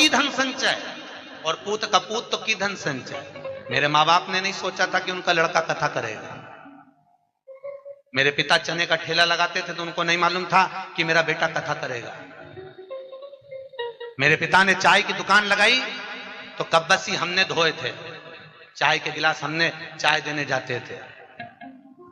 की धन संचय और पूत कपूत तो की धन संचय। मेरे माँ बाप ने नहीं सोचा था कि उनका लड़का कथा करेगा। मेरे पिता चने का ठेला लगाते थे तो उनको नहीं मालूम था कि मेरा बेटा कथा करेगा। मेरे पिता ने चाय की दुकान लगाई तो कब्बसी हमने धोए थे, चाय के गिलास हमने चाय देने जाते थे।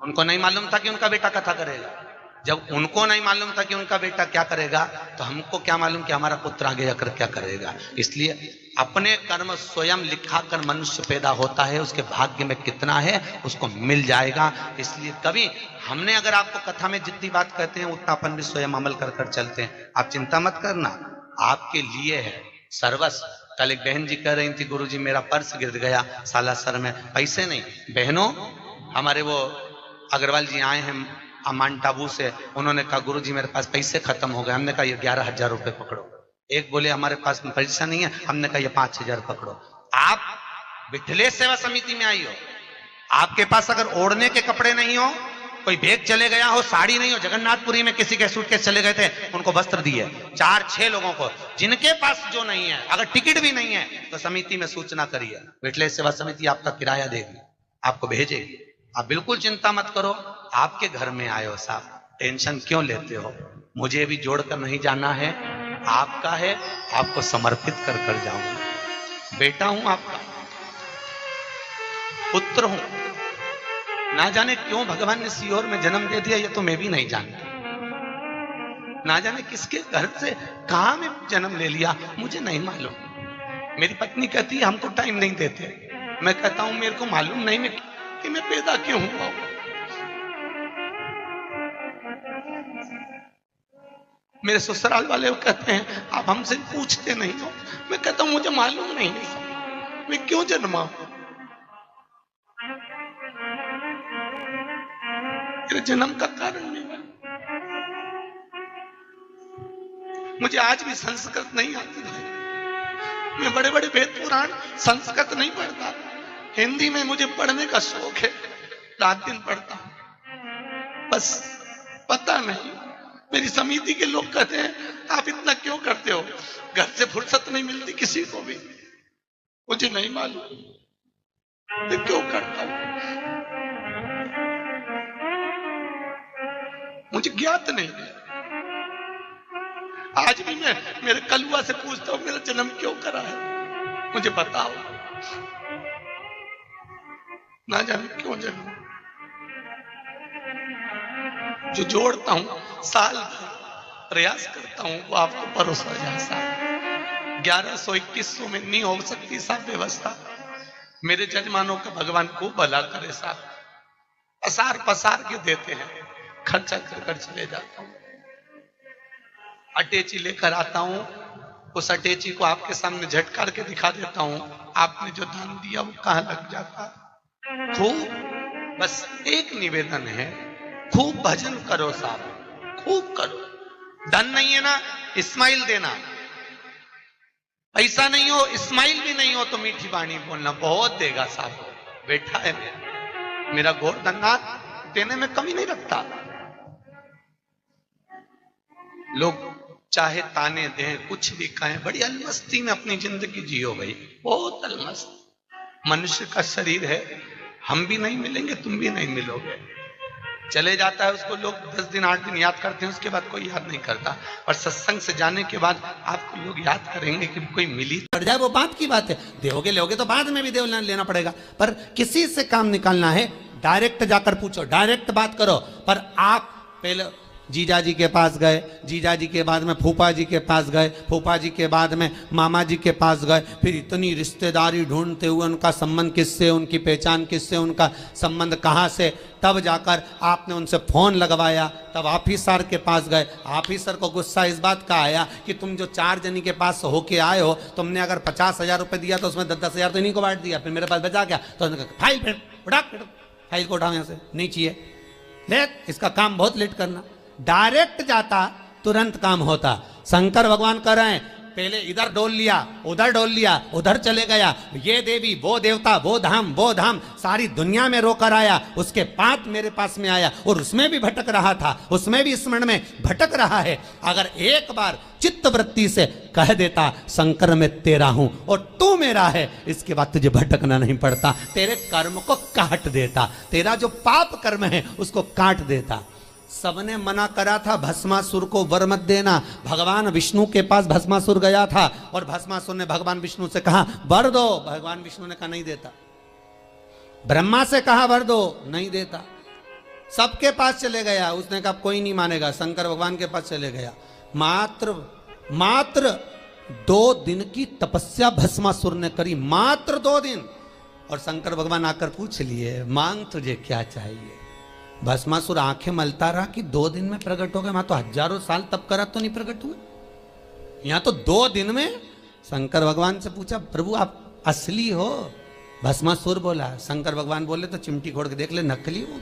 उनको नहीं मालूम था कि उनका बेटा कथा करेगा। जब उनको नहीं मालूम था कि उनका बेटा क्या करेगा तो हमको क्या मालूम कि हमारा पुत्र आगे जाकर क्या करेगा। इसलिए अपने कर्म स्वयं लिखा कर मनुष्य पैदा होता है, उसके भाग्य में कितना है उसको मिल जाएगा। इसलिए कभी हमने अगर आपको कथा में जितनी बात कहते हैं उतना अपन भी स्वयं अमल कर कर चलते हैं। आप चिंता मत करना, आपके लिए है सर्वस्व। कल एक बहन जी कह रही थी, गुरुजी मेरा पर्स गिर गया सालासर में, पैसे नहीं। बहनों, हमारे वो अग्रवाल जी आए हैं माउंट आबू से, उन्होंने कहा गुरुजी मेरे पास पैसे खत्म हो गए। हमने कहा ये 11,000 रुपए पकड़ो। एक बोले हमारे पास पैसा नहीं है, हमने कहा ये 5,000 पकड़ो। आप विठलेश सेवा समिति में आई हो, आपके पास अगर ओढ़ने के कपड़े नहीं हो, कोई बैग चले गया हो, साड़ी नहीं हो, जगन्नाथपुरी में किसी के सूटकेस चले गए थे, उनको वस्त्र दिए 4-6 लोगों को। जिनके पास जो नहीं है, अगर टिकट भी नहीं है तो समिति में सूचना करिए, विठलेश सेवा समिति आपका किराया देगी, आपको भेजेगी। आप बिल्कुल चिंता मत करो, आपके घर में आए हो साहब, टेंशन क्यों लेते हो? मुझे भी जोड़कर नहीं जाना है, आपका है, आपको समर्पित कर कर जाऊंगा। बेटा हूं आपका, पुत्र हूं। ना जाने क्यों भगवान ने सीहोर में जन्म दे दिया, ये तो मैं भी नहीं जानता। ना जाने किसके घर से कहां में जन्म ले लिया, मुझे नहीं मालूम। मेरी पत्नी कहती है हमको टाइम नहीं देते, मैं कहता हूं मेरे को मालूम नहीं कि मैं पैदा क्यों हुआ। मेरे ससुराल वाले कहते हैं आप हमसे पूछते नहीं हो, मैं कहता हूं मुझे मालूम नहीं मैं क्यों जन्मा। मेरे जन्म का कारण नहीं है। मुझे आज भी संस्कृत नहीं आती है, मैं बड़े बड़े वेद पुराण संस्कृत नहीं पढ़ता। हिंदी में मुझे पढ़ने का शौक है, रात दिन पढ़ता हूं। बस पता नहीं, मेरी समिति के लोग कहते हैं आप इतना क्यों करते हो, घर से फुर्सत नहीं मिलती किसी को भी। मुझे नहीं मालूम मैं क्यों करता हूं, मुझे ज्ञात नहीं है। आज भी मैं मेरे कलुआ से पूछता हूं मेरा जन्म क्यों करा है, मुझे बताओ। ना जाने क्यों जन्म। जो जोड़ता हूं साल भर प्रयास करता हूं वो आपको परोसा जा साहब। 1100-2100 में नहीं हो सकती साहब व्यवस्था। मेरे जजमानों का भगवान को भला करे साहब, पसार पसार के देते हैं, खर्चा कर कर चले जाता हूं। अटैची लेकर आता हूं, उस अटैची को आपके सामने झटकार के दिखा देता हूं, आपने जो दान दिया वो कहां लग जाता। खूब, बस एक निवेदन है, खूब भजन करो साहब, खूब करो। धन नहीं है ना, इस्माइल देना। पैसा नहीं हो, इस्माइल भी नहीं हो तो मीठी बाणी बोलना, बहुत देगा साहब। बैठा है मेरा गोवर्धननाथ, देने में कमी नहीं रखता। लोग चाहे ताने दें, कुछ भी कहें, बड़ी अलमस्ती में अपनी जिंदगी जियो भाई, बहुत अलमस्त। मनुष्य का शरीर है, हम भी नहीं मिलेंगे, तुम भी नहीं मिलोगे। चले जाता है उसको लोग 10 दिन 8 दिन याद करते हैं, उसके बाद कोई याद नहीं करता। और सत्संग से जाने के बाद आपको लोग याद करेंगे कि कोई मिली पड़ जाए, वो बात की बात है। देहोगे लोगे तो बाद में भी देव लेना पड़ेगा, पर किसी से काम निकालना है डायरेक्ट जाकर पूछो, डायरेक्ट बात करो। पर आप पहले जीजा जी के पास गए, जीजा जी के बाद में फूफा जी के पास गए, फूफा जी के बाद में मामा जी के पास गए, फिर इतनी रिश्तेदारी ढूंढते हुए उनका संबंध किससे, उनकी पहचान किससे, उनका संबंध कहाँ से, तब जाकर आपने उनसे फोन लगवाया, तब ऑफिसर के पास गए। ऑफिसर को गुस्सा इस बात का आया कि तुम जो 4 जनी के पास होके आए हो, तुमने अगर 50,000 रुपये दिया तो उसमें 10-10 हजार तो इन्हीं को बांट दिया, फिर मेरे पास बचा क्या। तो उन्होंने कहा फाइल उठा, फाइल को उठाओ यहाँ से, नहीं चाहिए, लेट इसका काम बहुत लेट करना। डायरेक्ट जाता तुरंत काम होता। शंकर भगवान कह रहे हैं पहले इधर डोल लिया, उधर डोल लिया, उधर चले गया, ये देवी वो देवता वो धाम सारी दुनिया में रोकर आया, उसके बाद मेरे पास में आया और उसमें भी भटक रहा था, उसमें भी स्मरण में भटक रहा है। अगर एक बार चित्त वृत्ति से कह देता शंकर मैं तेरा हूं और तू मेरा है, इसके बाद तुझे भटकना नहीं पड़ता, तेरे कर्म को काट देता, तेरा जो पाप कर्म है उसको काट देता। सबने मना करा था भस्मासुर को वर मत देना। भगवान विष्णु के पास भस्मासुर गया था और भस्मासुर ने भगवान विष्णु से कहा वर दो, भगवान विष्णु ने कहा नहीं देता। ब्रह्मा से कहा वर दो, नहीं देता। सबके पास चले गया, उसने कहा कोई नहीं मानेगा, शंकर भगवान के पास चले गया। मात्र 2 दिन की तपस्या भस्मासुर ने करी, मात्र 2 दिन। और शंकर भगवान आकर पूछ लिए मांग तुझे क्या चाहिए। भस्मासुर आंखें मलता रहा कि 2 दिन में प्रकट हो गए, वहां तो हजारों साल तप करा तो नहीं प्रकट हुए, यहां तो 2 दिन में। शंकर भगवान से पूछा प्रभु आप असली हो? भस्मासुर बोला। शंकर भगवान बोले तो चिमटी खोड़ के देख ले, नकली हो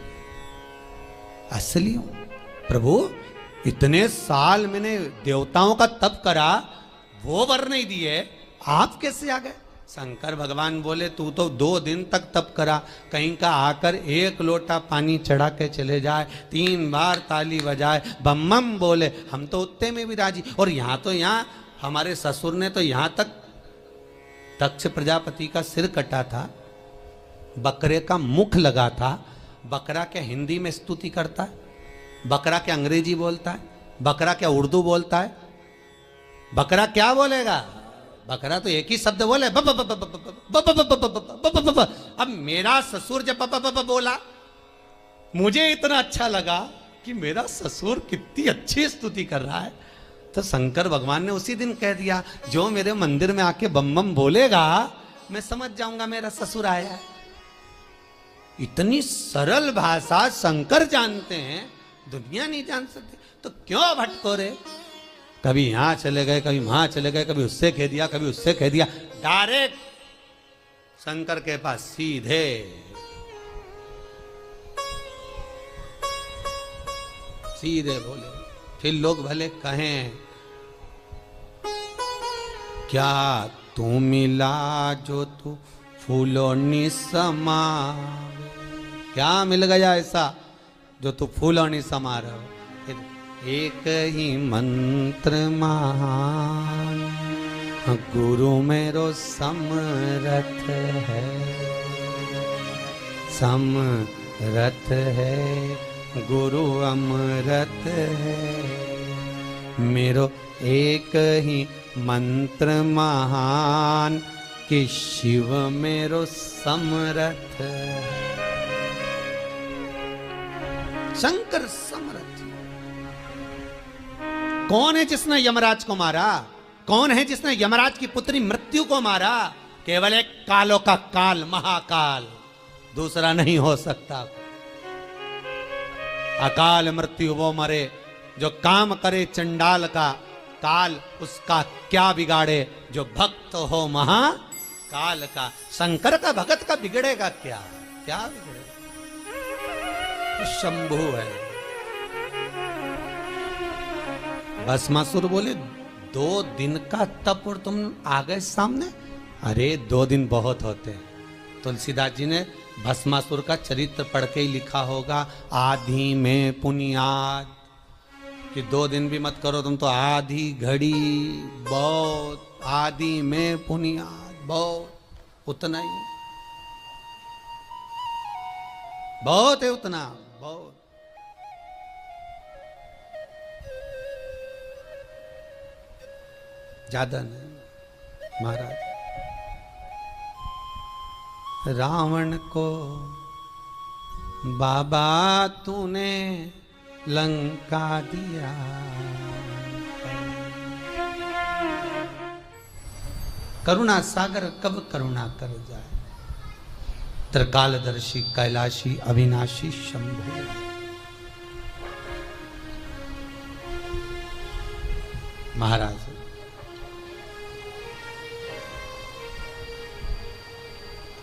असली हो? प्रभु इतने साल मैंने देवताओं का तप करा, वो वर नहीं दिए, आप कैसे आ गए? शंकर भगवान बोले तू तो 2 दिन तक तप करा, कहीं का आकर 1 लोटा पानी चढ़ा के चले जाए, 3 बार ताली बजाए, बम बम बोले, हम तो उतने में भी राजी। और यहाँ हमारे ससुर ने तो यहाँ तक दक्ष प्रजापति का सिर कटा था, बकरे का मुख लगा था। बकरा क्या हिंदी में स्तुति करता है? बकरा क्या अंग्रेजी बोलता है? बकरा क्या उर्दू बोलता है? बकरा क्या बोलेगा? बकरा तो एक ही शब्द बोले ब ब ब ब ब ब ब ब ब। अब मेरा ससुर जब ब ब ब ब बोला, मुझे इतना अच्छा लगा कि मेरा ससुर कितनी अच्छी स्तुति कर रहा है, तो शंकर भगवान ने उसी दिन कह दिया जो मेरे मंदिर में आके बम बम बोलेगा मैं समझ जाऊंगा मेरा ससुर आया है। इतनी सरल भाषा शंकर जानते हैं, दुनिया नहीं जान सकती, तो क्यों भटको रे? कभी यहां चले गए, कभी वहां चले गए, कभी उससे कह दिया, कभी उससे कह दिया, डायरेक्ट शंकर के पास सीधे। सीधे बोले। फिर लोग भले कहें क्या तू मिला जो तू फूलों नि समा, क्या मिल गया ऐसा जो तू फूलों नि समा रहे हो? एक ही मंत्र महान गुरु मेरो समरथ है, समरथ है गुरु अमरत है। मेरो एक ही मंत्र महान कि शिव मेरो समरथ। शंकर समरथ। कौन है जिसने यमराज को मारा? कौन है जिसने यमराज की पुत्री मृत्यु को मारा? केवल एक कालों का काल, महाकाल, दूसरा नहीं हो सकता। अकाल मृत्यु वो मरे जो काम करे चंडाल का, काल उसका क्या बिगाड़े जो भक्त हो महाकाल का। शंकर का भगत का बिगड़ेगा क्या? क्या बिगड़ेगा? शंभु है। भस्मासुर बोले 2 दिन का तप और तुम आ गए सामने? अरे 2 दिन बहुत होते हैं। तुलसीदास जी ने भस्मासुर का चरित्र पढ़ के ही लिखा होगा, आधी में पुनियाद, कि 2 दिन भी मत करो तुम तो आधी घड़ी बहुत, आधी में पुनियाद बहुत, उतना ही बहुत है, उतना बहुत। ज्यादा नहीं महाराज। रावण को बाबा तूने लंका दिया, करुणा सागर कब करुणा कर जाए। त्रिकालदर्शी कैलाशी अविनाशी शंभु। महाराज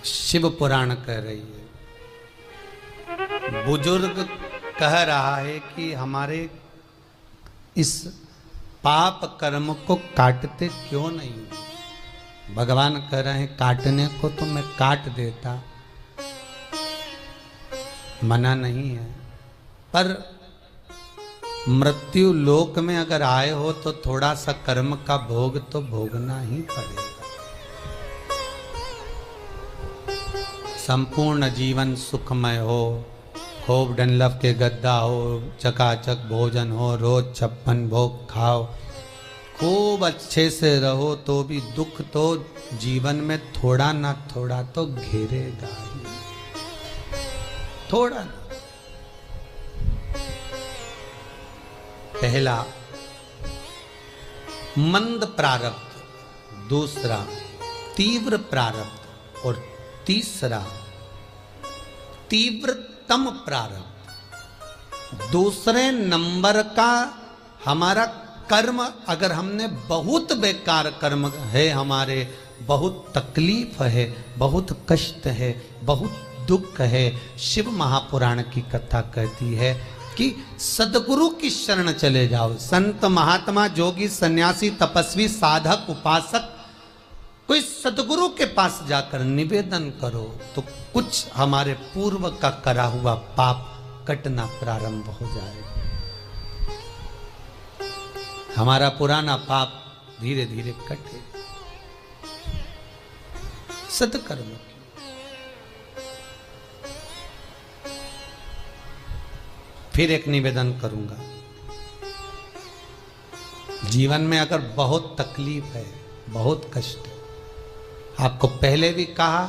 शिव पुराण कह रही है, बुजुर्ग कह रहा है कि हमारे इस पाप कर्म को काटते क्यों नहीं? भगवान कह रहे हैं काटने को तो मैं काट देता, मना नहीं है, पर मृत्यु लोक में अगर आए हो तो थोड़ा सा कर्म का भोग तो भोगना ही पड़ेगा। संपूर्ण जीवन सुखमय हो, खूब डनलफ के गद्दा हो, चकाचक भोजन हो, रोज 56 भोग खाओ, खूब अच्छे से रहो, तो भी दुख तो जीवन में थोड़ा ना थोड़ा तो घेरेगा ही, थोड़ा ना। पहला मंद प्रारब्ध, दूसरा तीव्र प्रारब्ध और तीसरा तीव्रतम प्रारब्ध। दूसरे नंबर का हमारा कर्म, अगर हमने बहुत बेकार कर्म है, हमारे बहुत तकलीफ है, बहुत कष्ट है, बहुत दुख है, शिव महापुराण की कथा कहती है कि सदगुरु की शरण चले जाओ। संत महात्मा जोगी सन्यासी तपस्वी साधक उपासक कोई सदगुरु के पास जाकर निवेदन करो तो कुछ हमारे पूर्व का करा हुआ पाप कटना प्रारंभ हो जाएगा। हमारा पुराना पाप धीरे धीरे कटे। सत्कर्म फिर एक निवेदन करूंगा, जीवन में अगर बहुत तकलीफ है, बहुत कष्ट है, आपको पहले भी कहा